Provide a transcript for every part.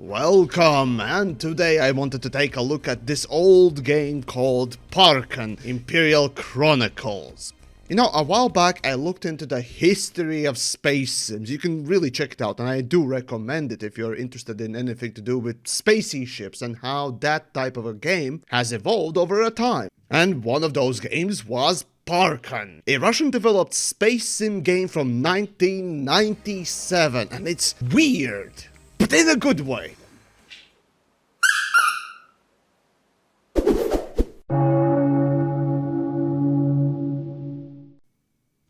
Welcome, and today I wanted to take a look at this old game called Parkan Imperial Chronicles. You know, a while back I looked into the history of space sims. You can really check it out, and I do recommend it if you're interested in anything to do with spacey ships and how that type of a game has evolved over a time. And one of those games was Parkan, a Russian-developed space sim game from 1997, and it's weird, but in a good way.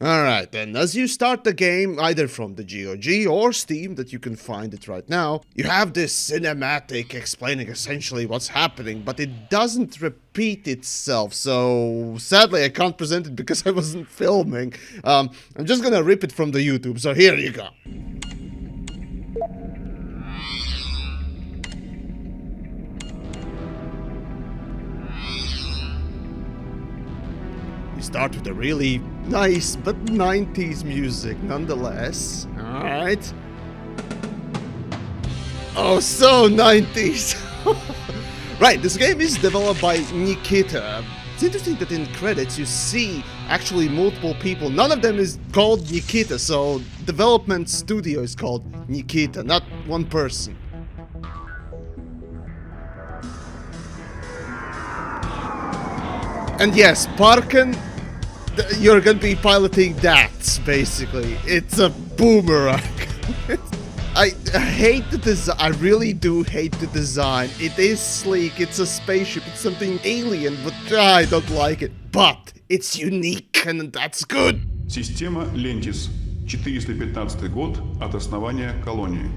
Alright then, as you start the game, either from the GOG or Steam, that you can find it right now, you have this cinematic explaining essentially what's happening, but it doesn't repeat itself, so sadly I can't present it because I wasn't filming. I'm just gonna rip it from the YouTube, so here you go. Start with a really nice but 90s music nonetheless. Alright. Oh, so 90s! Right, this game is developed by Nikita. It's interesting that in credits you see actually multiple people. None of them is called Nikita, so development studio is called Nikita, not one person. And yes, Parkan, you're gonna be piloting that, basically. It's a boomerang. I hate the design. I really do hate the design. It is sleek, it's a spaceship, it's something alien, but I don't like it. But it's unique, and that's good. Система Lentis. 415 год от основания колонии.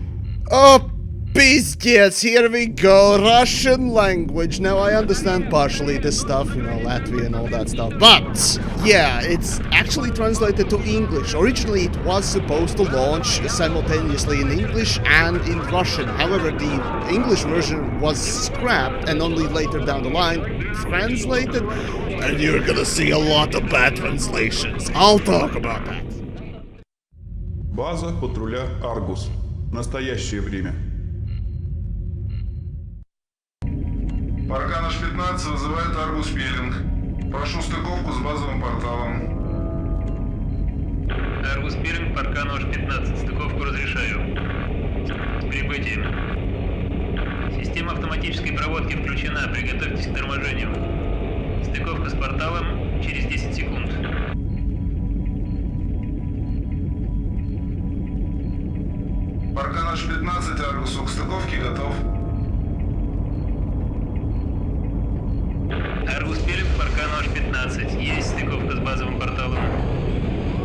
Oh, Pizdiets, here we go, Russian language. Now I understand partially this stuff, you know, Latvian and all that stuff, but yeah, it's actually translated to English. Originally it was supposed to launch simultaneously in English and in Russian. However, the English version was scrapped and only later down the line translated, and you're gonna see a lot of bad translations. I'll talk about that. База патруля Аргус. Настоящее время. Паркан H15 вызывает Аргус Пелинг. Прошу стыковку с базовым порталом. Аргус Пелинг, Паркану H15. Стыковку разрешаю. С прибытием. Система автоматической проводки включена. Приготовьтесь к торможению. Стыковка с порталом через 10 секунд. Паркан H15, Аргусу к стыковке готов. Аргус Пелинг, Паркану H15. Есть стыковка с базовым порталом.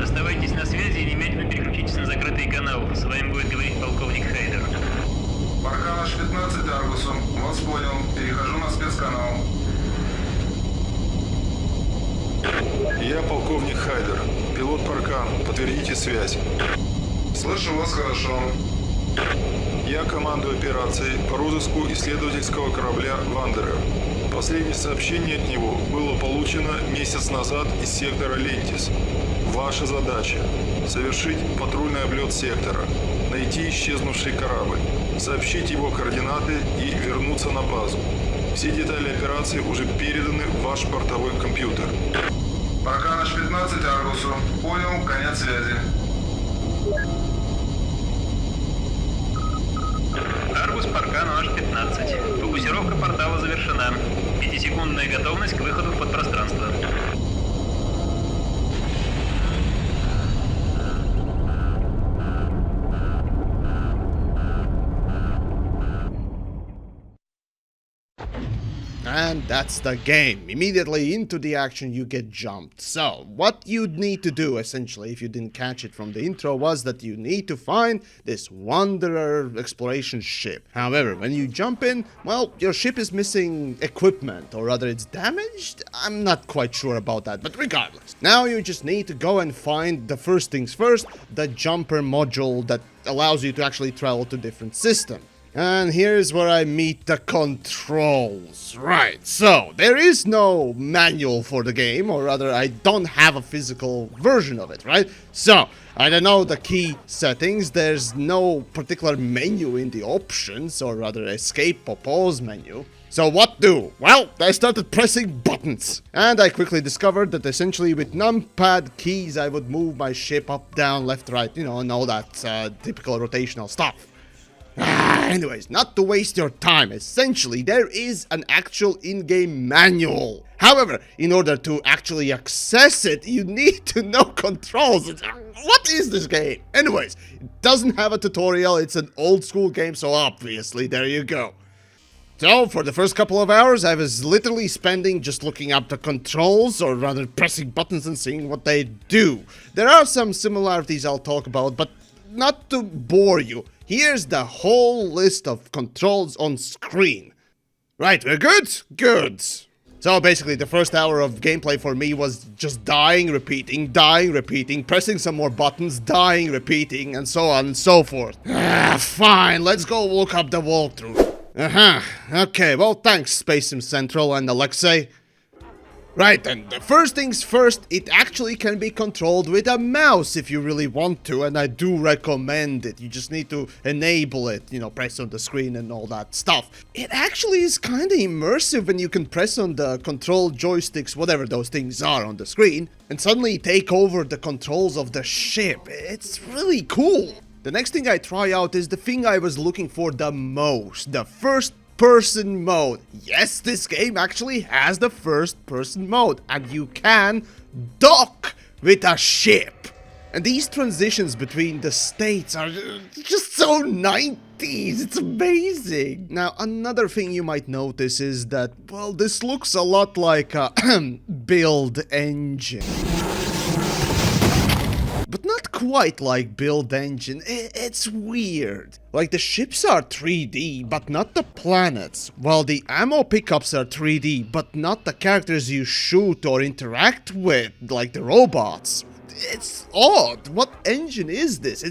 Оставайтесь на связи и немедленно переключитесь на закрытый канал. С вами будет говорить полковник Хайдер. Паркан H15, Аргусу. Вас понял. Перехожу на спецканал. Я полковник Хайдер. Пилот Паркан. Подтвердите связь. Слышу вас хорошо. Я командую операцией по розыску исследовательского корабля «Вандерер». Последнее сообщение от него было получено месяц назад из сектора Лентис. Ваша задача – совершить патрульный облет сектора, найти исчезнувший корабль, сообщить его координаты и вернуться на базу. Все детали операции уже переданы в ваш бортовой компьютер. Паркан H15, Аргусу. Понял, конец связи. Аргус Паркану H15. Фокусировка портала завершена. 5-секундная готовность к выходу в подпространство. And that's the game. Immediately into the action you get jumped. So, what you'd need to do, essentially, if you didn't catch it from the intro, was that you need to find this Wanderer exploration ship. However, when you jump in, well, your ship is missing equipment, or rather it's damaged? I'm not quite sure about that, but regardless. Now you just need to go and find the first things first, the jumper module that allows you to actually travel to different systems. And here's where I meet the controls. Right, so there is no manual for the game, or rather I don't have a physical version of it, right? So, I don't know the key settings, there's no particular menu in the options, or rather escape or pause menu. So what do? Well, I started pressing buttons. And I quickly discovered that essentially with numpad keys I would move my ship up, down, left, right, you know, and all that typical rotational stuff. Anyways, not to waste your time, essentially there is an actual in-game manual. However, in order to actually access it, you need to know controls. What is this game? Anyways, it doesn't have a tutorial, it's an old school game, so obviously there you go. So, for the first couple of hours, I was literally spending just looking up the controls, or rather pressing buttons and seeing what they do. There are some similarities I'll talk about, but not to bore you. Here's the whole list of controls on screen. Right, we're good? Good. So basically the first hour of gameplay for me was just dying, repeating, pressing some more buttons, dying, repeating, and so on and so forth. Fine, let's go look up the walkthrough. Okay, well thanks Space Sim Central and Alexei. Right, and the first things first, it actually can be controlled with a mouse if you really want to, and I do recommend it. You just need to enable it, you know, press on the screen and all that stuff. It actually is kind of immersive when you can press on the control joysticks, whatever those things are on the screen, and suddenly take over the controls of the ship. It's really cool. The next thing I try out is the thing I was looking for the most, the first person mode. Yes, this game actually has the first person mode, and you can dock with a ship. And these transitions between the states are just so 90s, it's amazing. Now, another thing you might notice is that, well, this looks a lot like a build engine. But not quite like build engine, it's weird. Like the ships are 3D, but not the planets, while the ammo pickups are 3D, but not the characters you shoot or interact with, like the robots. It's odd. What engine is this?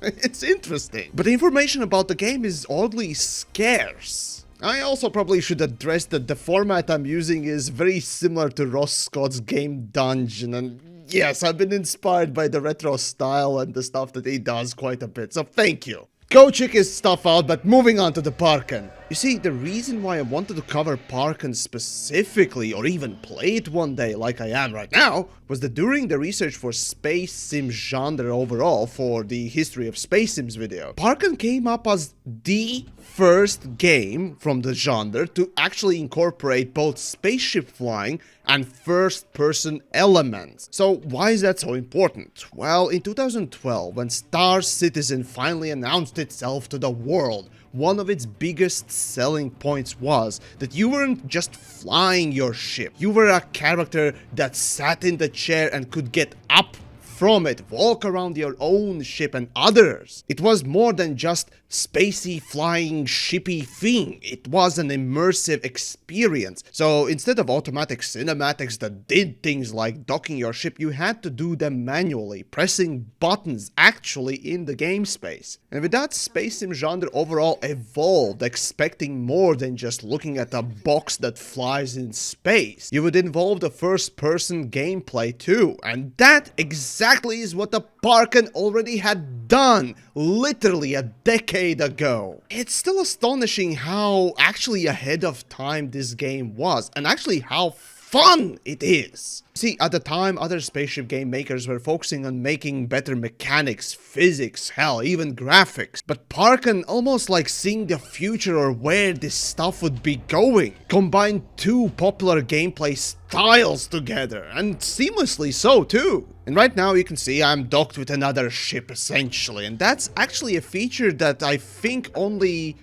It's interesting. But the information about the game is oddly scarce. I also probably should address that the format I'm using is very similar to Ross Scott's game Dungeon, and yes, I've been inspired by the retro style and the stuff that he does quite a bit, so thank you. Go check his stuff out, but moving on to the Parkan. You see, the reason why I wanted to cover Parkan specifically, or even play it one day like I am right now, was that during the research for Space Sim genre overall for the History of Space Sims video, Parkan came up as the first game from the genre to actually incorporate both spaceship flying and first-person elements. So why is that so important? Well, in 2012, when Star Citizen finally announced itself to the world, one of its biggest selling points was that you weren't just flying your ship, you were a character that sat in the chair and could get up from it, walk around your own ship and others. It was more than just spacey flying shippy thing. It was an immersive experience. So instead of automatic cinematics that did things like docking your ship, you had to do them manually, pressing buttons actually in the game space. And with that, Space Sim genre overall evolved, expecting more than just looking at a box that flies in space. You would involve the first-person gameplay too, and that exactly is what the Parkan already had done, literally a decade ago. It's still astonishing how actually ahead of time this game was, and actually how fun it is. See, at the time, other spaceship game makers were focusing on making better mechanics, physics, hell, even graphics. But Parkan, almost like seeing the future or where this stuff would be going, combined two popular gameplay styles together, and seamlessly so too. And right now you can see I'm docked with another ship essentially, and that's actually a feature that I think only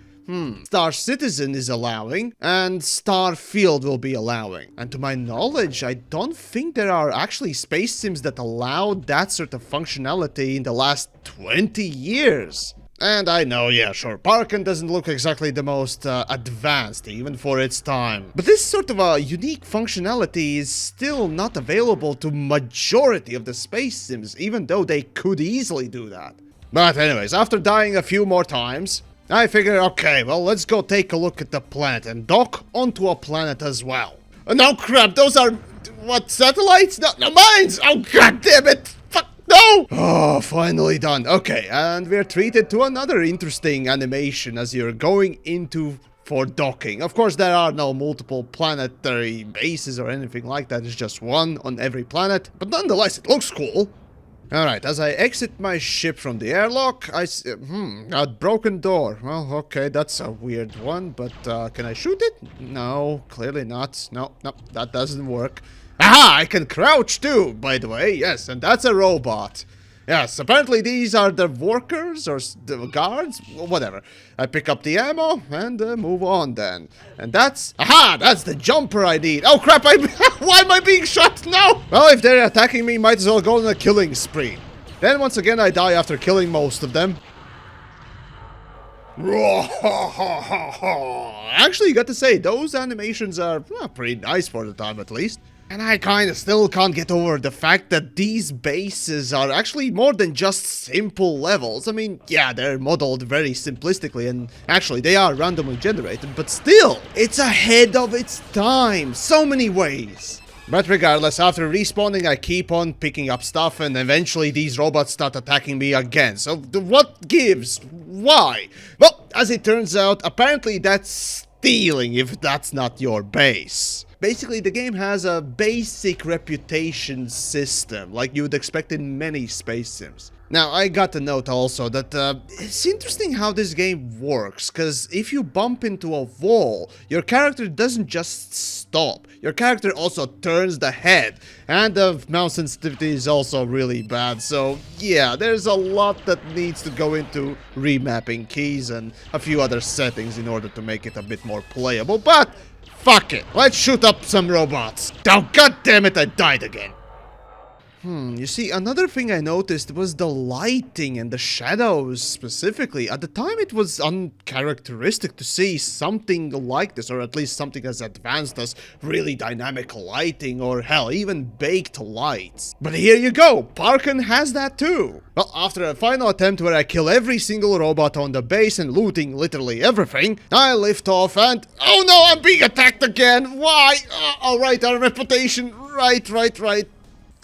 Star Citizen is allowing, and Starfield will be allowing. And to my knowledge, I don't think there are actually space sims that allow that sort of functionality in the last 20 years. And I know, yeah, sure, Parkan doesn't look exactly the most advanced, even for its time. But this sort of a unique functionality is still not available to majority of the space sims, even though they could easily do that. But anyways, after dying a few more times, I figure, okay, well, let's go take a look at the planet and dock onto a planet as well. No, crap, those are, what, satellites? No, mines! Oh, god damn it! Fuck, no! Oh, finally done. Okay, and we're treated to another interesting animation as you're going into for docking. Of course, there are no multiple planetary bases or anything like that. It's just one on every planet, but nonetheless, it looks cool. Alright, as I exit my ship from the airlock, I see, a broken door. Well, okay, that's a weird one, but can I shoot it? No, clearly not. No, that doesn't work. Aha, I can crouch too, by the way, yes, and that's a robot. Yes, apparently these are the workers or the guards, whatever. I pick up the ammo and move on then. And that's, aha, that's the jumper I need. Oh crap, why am I being shot? No! Well, if they're attacking me, might as well go on a killing spree. Then once again I die after killing most of them. Actually, you got to say, those animations are pretty nice for the time at least. And I kinda still can't get over the fact that these bases are actually more than just simple levels. I mean, yeah, they're modeled very simplistically and actually they are randomly generated, but still, it's ahead of its time, so many ways. But regardless, after respawning, I keep on picking up stuff and eventually these robots start attacking me again. So what gives? Why? Well, as it turns out, apparently that's stealing if that's not your base. Basically, the game has a basic reputation system, like you would expect in many space sims. Now, I got to note also that it's interesting how this game works, because if you bump into a wall, your character doesn't just stop. Your character also turns the head, and the mouse sensitivity is also really bad, so yeah, there's a lot that needs to go into remapping keys and a few other settings in order to make it a bit more playable, but fuck it, let's shoot up some robots. Oh, god damn it, I died again. You see, another thing I noticed was the lighting and the shadows specifically. At the time, it was uncharacteristic to see something like this, or at least something as advanced as really dynamic lighting, or hell, even baked lights. But here you go, Parkan has that too. Well, after a final attempt where I kill every single robot on the base and looting literally everything, I lift off and, oh no, I'm being attacked again. Why? Alright, our reputation. Right.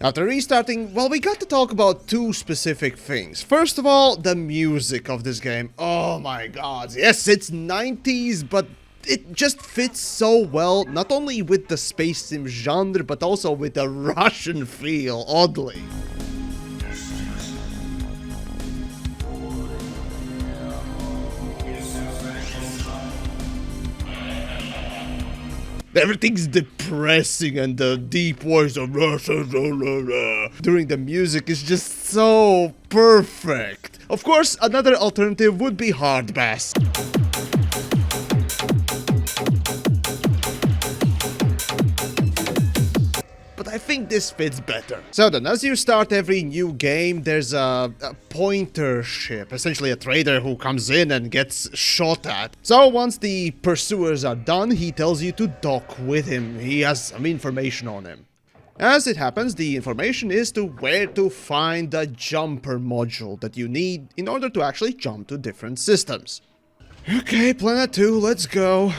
After restarting, well, we got to talk about two specific things. First of all, the music of this game. Oh my god. Yes, it's 90s, but it just fits so well, not only with the space sim genre, but also with the Russian feel, oddly. Everything's depressing and the deep voice of during the music is just so perfect. Of course, another alternative would be hard bass. But I think this fits better. So then, as you start every new game, there's a pointer ship, essentially a trader who comes in and gets shot at. So once the pursuers are done, he tells you to dock with him. He has some information on him. As it happens, the information is to where to find the jumper module that you need in order to actually jump to different systems. Okay, Planet 2, let's go.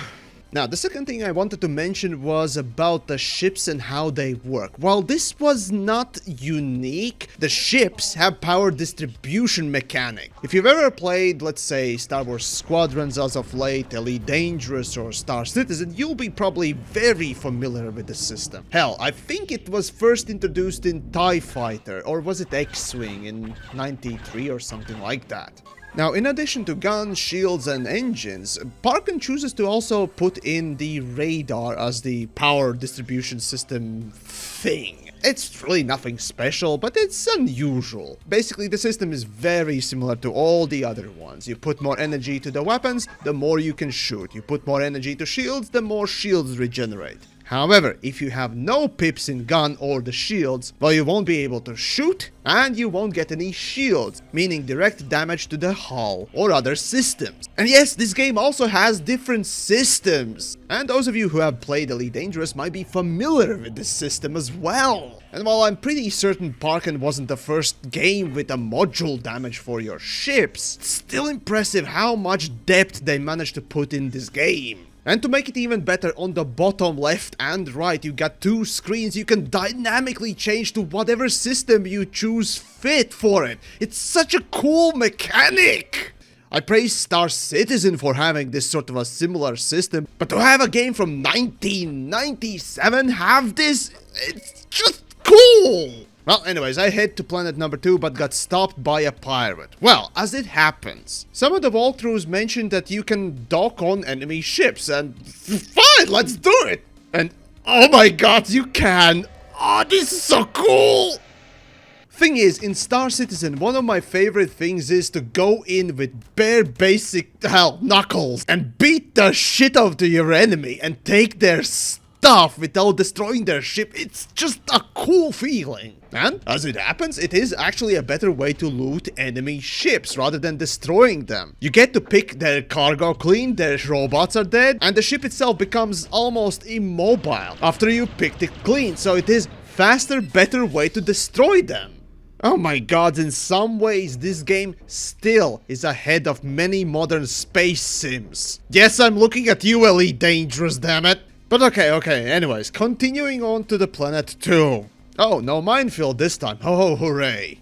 Now, the second thing I wanted to mention was about the ships and how they work. While this was not unique, the ships have power distribution mechanic. If you've ever played, let's say, Star Wars Squadrons as of late, Elite Dangerous or Star Citizen, you'll be probably very familiar with the system. Hell, I think it was first introduced in TIE Fighter, or was it X-Wing in '93 or something like that. Now, in addition to guns, shields, and engines, Parkan chooses to also put in the radar as the power distribution system thing. It's really nothing special, but it's unusual. Basically, the system is very similar to all the other ones. You put more energy to the weapons, the more you can shoot. You put more energy to shields, the more shields regenerate. However, if you have no pips in gun or the shields, well, you won't be able to shoot, And you won't get any shields, meaning direct damage to the hull or other systems. And yes, this game also has different systems. And those of you who have played Elite Dangerous might be familiar with this system as well. And while I'm pretty certain Parkan wasn't the first game with a module damage for your ships, it's still impressive how much depth they managed to put in this game. And to make it even better, on the bottom left and right you got two screens you can dynamically change to whatever system you choose fit for it. It's such a cool mechanic! I praise Star Citizen for having this sort of a similar system, but to have a game from 1997 have this, it's just cool! Well, anyways, I head to planet number 2 but got stopped by a pirate. Well, as it happens, some of the walkthroughs mentioned that you can dock on enemy ships, and fine, let's do it! And oh my god, you can! Oh, this is so cool! Thing is, in Star Citizen, one of my favorite things is to go in with bare basic, hell, knuckles and beat the shit out of your enemy and take their stuff without destroying their ship. It's just a cool feeling. And, as it happens, it is actually a better way to loot enemy ships rather than destroying them. You get to pick their cargo clean, their robots are dead, and the ship itself becomes almost immobile after you picked it clean, so it is faster, better way to destroy them. Oh my god, in some ways this game still is ahead of many modern space sims. Yes, I'm looking at you, Elite Dangerous, damn it. But okay, anyways, continuing on to the planet 2. Oh, no minefield this time. Oh, hooray.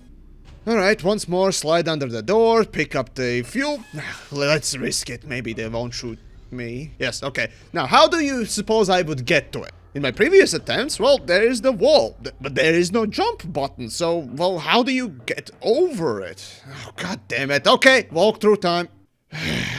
Alright, once more, slide under the door, pick up the fuel. Let's risk it, maybe they won't shoot me. Yes, okay. Now, how do you suppose I would get to it? In my previous attempts, well, there is the wall, but there is no jump button, so, well, how do you get over it? Oh, god damn it. Okay, walkthrough time.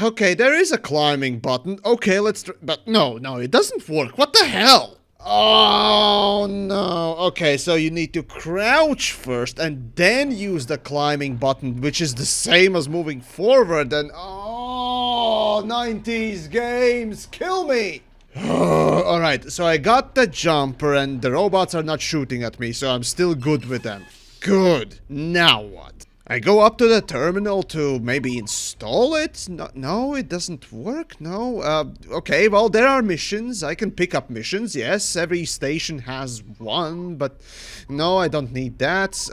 Okay, there is a climbing button. Okay, but no, it doesn't work. What the hell? Oh, no. Okay, so you need to crouch first and then use the climbing button, which is the same as moving forward, and oh, 90s games, kill me! Alright, so I got the jumper and the robots are not shooting at me, so I'm still good with them. Good. Now what? I go up to the terminal to maybe install it? No, it doesn't work? No? Okay, well, there are missions. I can pick up missions, yes. Every station has one, but no, I don't need that.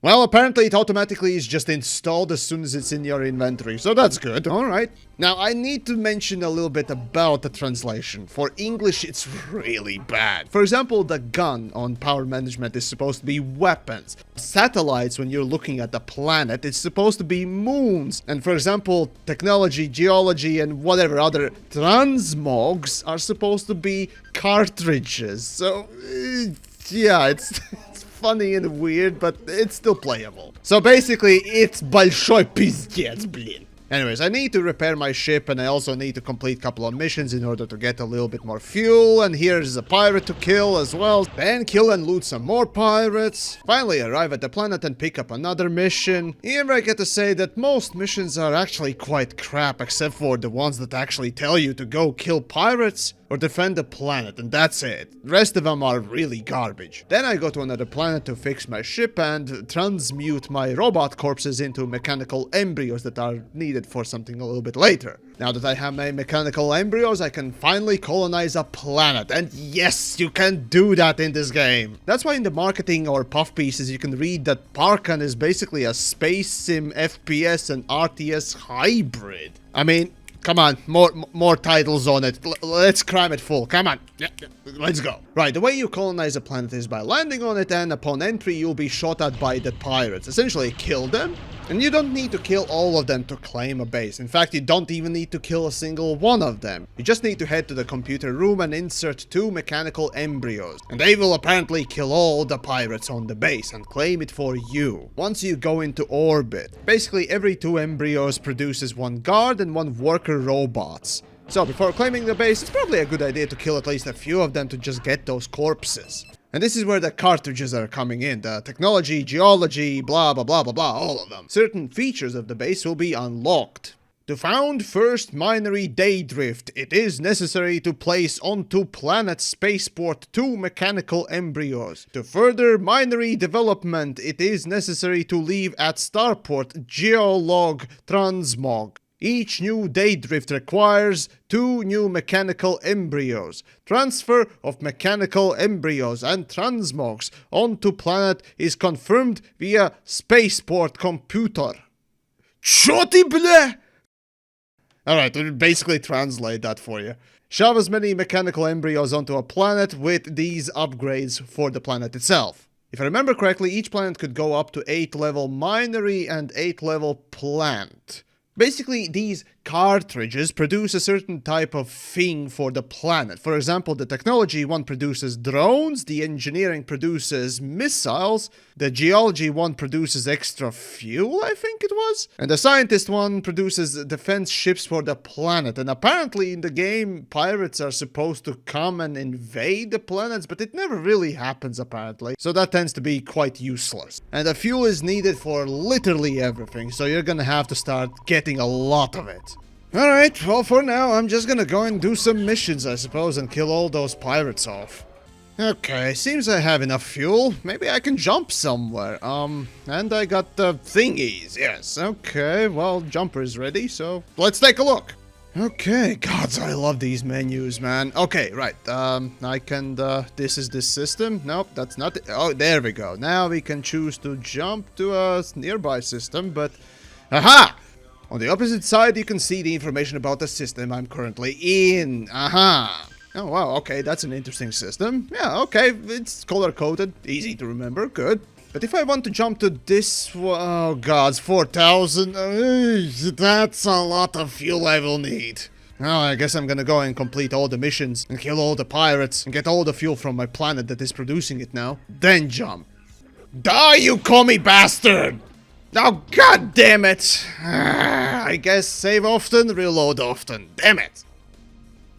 Well, apparently it automatically is just installed as soon as it's in your inventory, so that's good. Alright. Now, I need to mention a little bit about the translation. For English, it's really bad. For example, the gun on power management is supposed to be weapons. Satellites, when you're looking at the planet, it's supposed to be moons. And for example, technology, geology, and whatever other transmogs are supposed to be cartridges. So, yeah, it's funny and weird, but it's still playable. So basically, it's большой пиздец, блин. Anyways, I need to repair my ship, and I also need to complete a couple of missions in order to get a little bit more fuel, and here's a pirate to kill as well. Then kill and loot some more pirates. Finally arrive at the planet and pick up another mission. Here I get to say that most missions are actually quite crap, except for the ones that actually tell you to go kill pirates or defend the planet, and that's it. The rest of them are really garbage. Then I go to another planet to fix my ship and transmute my robot corpses into mechanical embryos that are needed for something a little bit later. Now that I have my mechanical embryos, I can finally colonize a planet. And yes, you can do that in this game. That's why in the marketing or puff pieces you can read that Parkan is basically a space sim, FPS and RTS hybrid. I mean, come on, more titles on it. Let's cram it full. Come on. Yeah, let's go. Right, the way you colonize a planet is by landing on it, and upon entry you'll be shot at by the pirates. Essentially kill them, and you don't need to kill all of them to claim a base. In fact, you don't even need to kill a single one of them. You just need to head to the computer room and insert 2 mechanical embryos. And they will apparently kill all the pirates on the base and claim it for you. Once you go into orbit, basically every 2 embryos produces 1 guard and 1 worker robots. So before claiming the base, it's probably a good idea to kill at least a few of them to just get those corpses. And this is where the cartridges are coming in. The technology, geology, blah, blah, blah, blah, blah, all of them. Certain features of the base will be unlocked. To found first binary daydrift, it is necessary to place onto planet spaceport 2 mechanical embryos. To further binary development, it is necessary to leave at starport geolog transmog. Each new daydrift requires 2 new mechanical embryos. Transfer of mechanical embryos and transmogs onto planet is confirmed via spaceport computer. Choty, bля! Alright, we'll basically translate that for you. Shove as many mechanical embryos onto a planet with these upgrades for the planet itself. If I remember correctly, each planet could go up to 8 level binary and 8 level plant. Basically, these cartridges produce a certain type of thing for the planet. For example, the technology one produces drones, the engineering produces missiles, the geology one produces extra fuel, I think it was, and the scientist one produces defense ships for the planet. And apparently in the game, pirates are supposed to come and invade the planets, but it never really happens apparently, so that tends to be quite useless. And the fuel is needed for literally everything, so you're gonna have to start getting a lot of it. Alright, well for now I'm just gonna go and do some missions I suppose and kill all those pirates off. Okay, seems I have enough fuel. Maybe I can jump somewhere. And I got the thingies, yes. Okay, well jumper is ready, so let's take a look. Okay, gods, I love these menus, man. Okay, right, I can, this is the system. Nope, that's not it. Oh, there we go. Now we can choose to jump to a nearby system, but... Aha! On the opposite side, you can see the information about the system I'm currently in. Aha! Oh, wow, okay, that's an interesting system. Yeah, okay, it's color-coded, easy to remember, good. But if I want to jump to this... Oh, gods, 4,000... that's a lot of fuel I will need. Oh, I guess I'm gonna go and complete all the missions and kill all the pirates and get all the fuel from my planet that is producing it now. Then jump. Die, you commie bastard! Oh, god damn it! I guess save often, reload often. Damn it!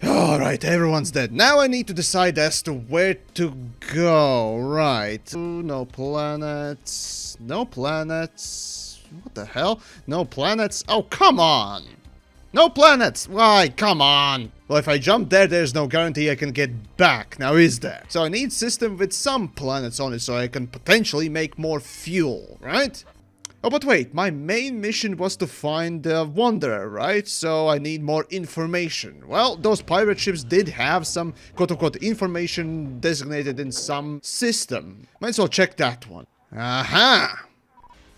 Alright, everyone's dead. Now I need to decide as to where to go. Right. No planets. No planets. What the hell? No planets? Oh, come on! No planets! Why, come on! Well, if I jump there, there's no guarantee I can get back. Now, is there? So I need system with some planets on it so I can potentially make more fuel, right? Oh, but wait, my main mission was to find the Wanderer, right? So I need more information. Well, those pirate ships did have some quote-unquote information designated in some system. Might as well check that one. Aha!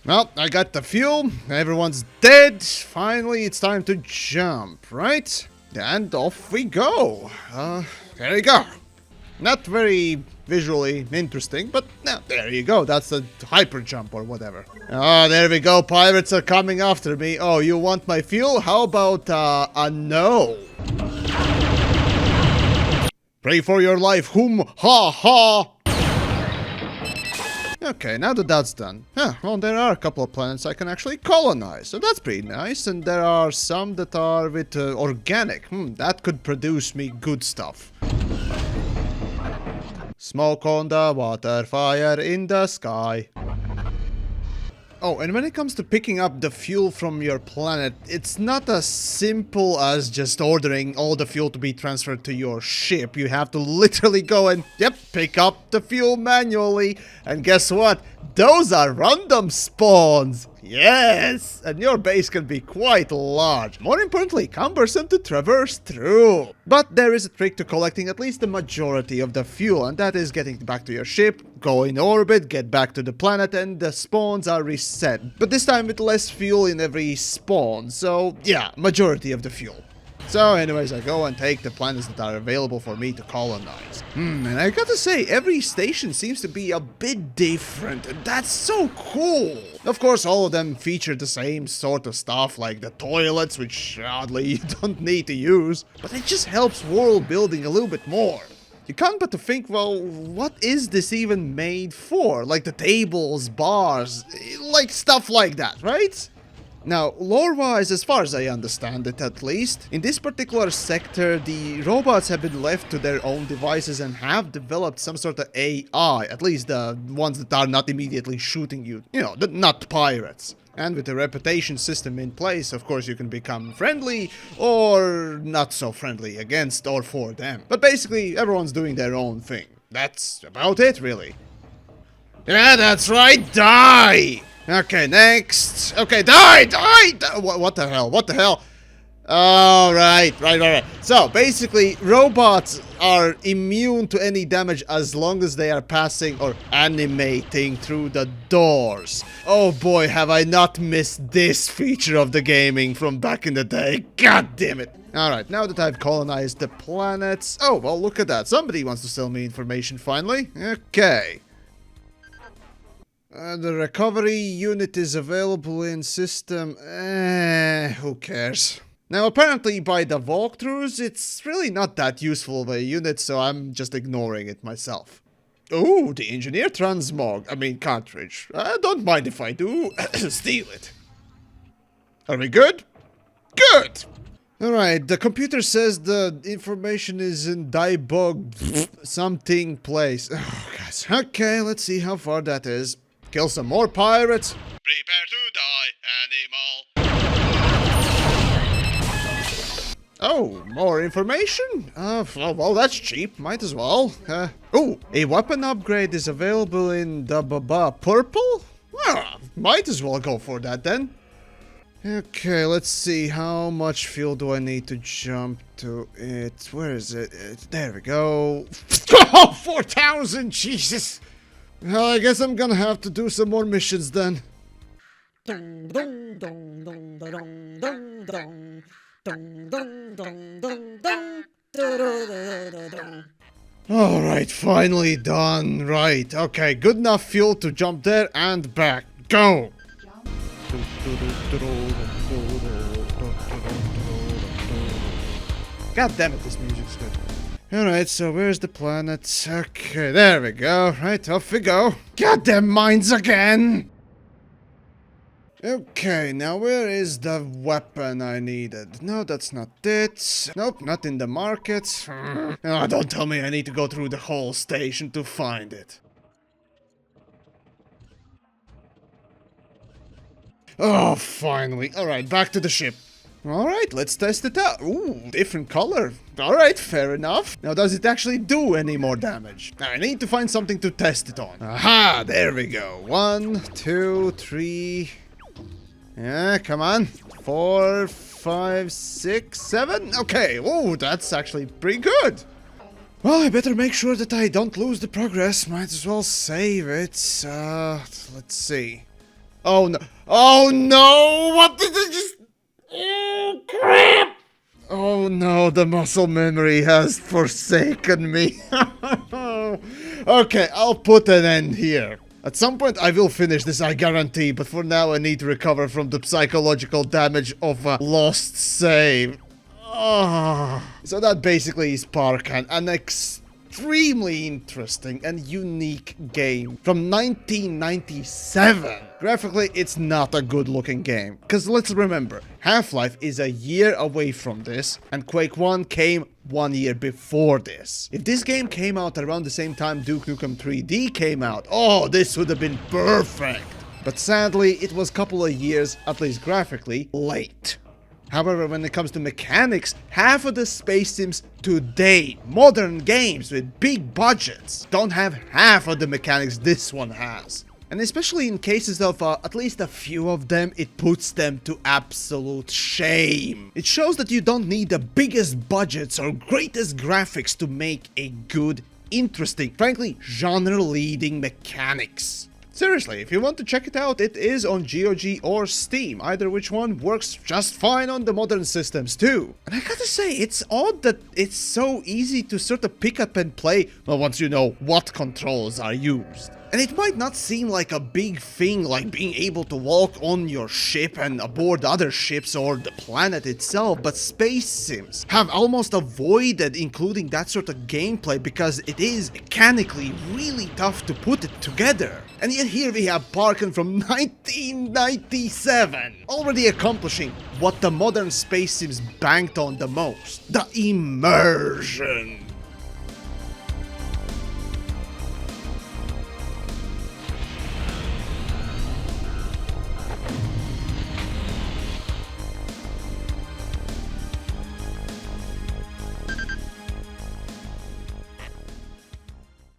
Well, I got the fuel, everyone's dead. Finally, it's time to jump, right? And off we go. There you go. Not very visually interesting, but no, there you go. That's a hyper jump or whatever. Oh, there we go. Pirates are coming after me. Oh, you want my fuel? How about a no? Pray for your life, whom? Ha ha! Okay, now that that's done. Yeah, well, there are a couple of planets I can actually colonize, so that's pretty nice. And there are some that are with organic. That could produce me good stuff. Smoke on the water, fire in the sky. Oh, and when it comes to picking up the fuel from your planet, it's not as simple as just ordering all the fuel to be transferred to your ship. You have to literally go and, yep, pick up the fuel manually. And guess what? Those are random spawns. Yes! And your base can be quite large. More importantly, cumbersome to traverse through. But there is a trick to collecting at least the majority of the fuel, and that is getting back to your ship, go in orbit, get back to the planet, and the spawns are reset. But this time with less fuel in every spawn, so yeah, majority of the fuel. So anyways, I go and take the planets that are available for me to colonize. And I gotta say, every station seems to be a bit different, and that's so cool! Of course, all of them feature the same sort of stuff, like the toilets, which oddly you don't need to use, but it just helps world building a little bit more. You can't but to think, well, what is this even made for? Like the tables, bars, like stuff like that, right? Now, lore-wise, as far as I understand it at least, in this particular sector, the robots have been left to their own devices and have developed some sort of AI, at least the ones that are not immediately shooting you, you know, not pirates. And with a reputation system in place, of course, you can become friendly or not so friendly against or for them. But basically, everyone's doing their own thing. That's about it, really. Yeah, that's right, die! Okay, next. Okay, die! What the hell? What the hell? Oh, right. So, basically, robots are immune to any damage as long as they are passing or animating through the doors. Oh boy, have I not missed this feature of the gaming from back in the day. God damn it. Alright, now that I've colonized the planets... Oh, well, look at that. Somebody wants to sell me information finally. Okay. The recovery unit is available in system. Who cares? Now, apparently, by the walkthroughs, it's really not that useful of a unit, so I'm just ignoring it myself. Oh, the engineer transmog. I mean, cartridge. Don't mind if I do. Steal it. Are we good? Good! Alright, the computer says the information is in debug something place. Oh, guys. Okay, let's see how far that is. Kill some more pirates. Prepare to die, animal. Oh, more information? Well, that's cheap. Might as well. Oh, a weapon upgrade is available in the purple? Well, might as well go for that then. Okay, let's see. How much fuel do I need to jump to it? Where is it? There we go. Oh, 4,000! Jesus! Well, I guess I'm gonna have to do some more missions then. Alright, finally done. Right, okay, good enough fuel to jump there and back. Go! God damn it, this music's good. Alright, so where's the planet? Okay, there we go. Right, off we go. Goddamn mines again! Okay, now where is the weapon I needed? No, that's not it. Nope, not in the market. Oh, don't tell me I need to go through the whole station to find it. Oh, finally. Alright, back to the ship. Alright, let's test it out. Ooh, different color. Alright, fair enough. Now, does it actually do any more damage? I need to find something to test it on. Aha, there we go. 1, 2, 3... Yeah, come on. 4, 5, 6, 7. Okay, oh, that's actually pretty good. Well, I better make sure that I don't lose the progress. Might as well save it. Let's see. Oh, no. Oh, no! What did I just... Oh, crap! Oh, no, the muscle memory has forsaken me. Okay, I'll put an end here. At some point I will finish this, I guarantee, but for now I need to recover from the psychological damage of a lost save. Oh. So that basically is Parkan, an extremely interesting and unique game from 1997. Graphically, it's not a good looking game, because let's remember, Half-Life is a year away from this, and Quake 1 came 1 year before this. If this game came out around the same time Duke Nukem 3D came out, oh, this would have been perfect. But sadly, it was a couple of years, at least graphically, late. However, when it comes to mechanics, half of the space sims today, modern games with big budgets, don't have half of the mechanics this one has. And especially in cases of at least a few of them, it puts them to absolute shame. It shows that you don't need the biggest budgets or greatest graphics to make a good, interesting, frankly, genre-leading mechanics. Seriously, if you want to check it out, it is on GOG or Steam. Either which one works just fine on the modern systems too. And I gotta say, it's odd that it's so easy to sort of pick up and play, well, once you know what controls are used. And it might not seem like a big thing, like being able to walk on your ship and aboard other ships or the planet itself, but space sims have almost avoided including that sort of gameplay because it is mechanically really tough to put it together. And yet here we have Parkan from 1997, already accomplishing what the modern space sims banked on the most: the immersion.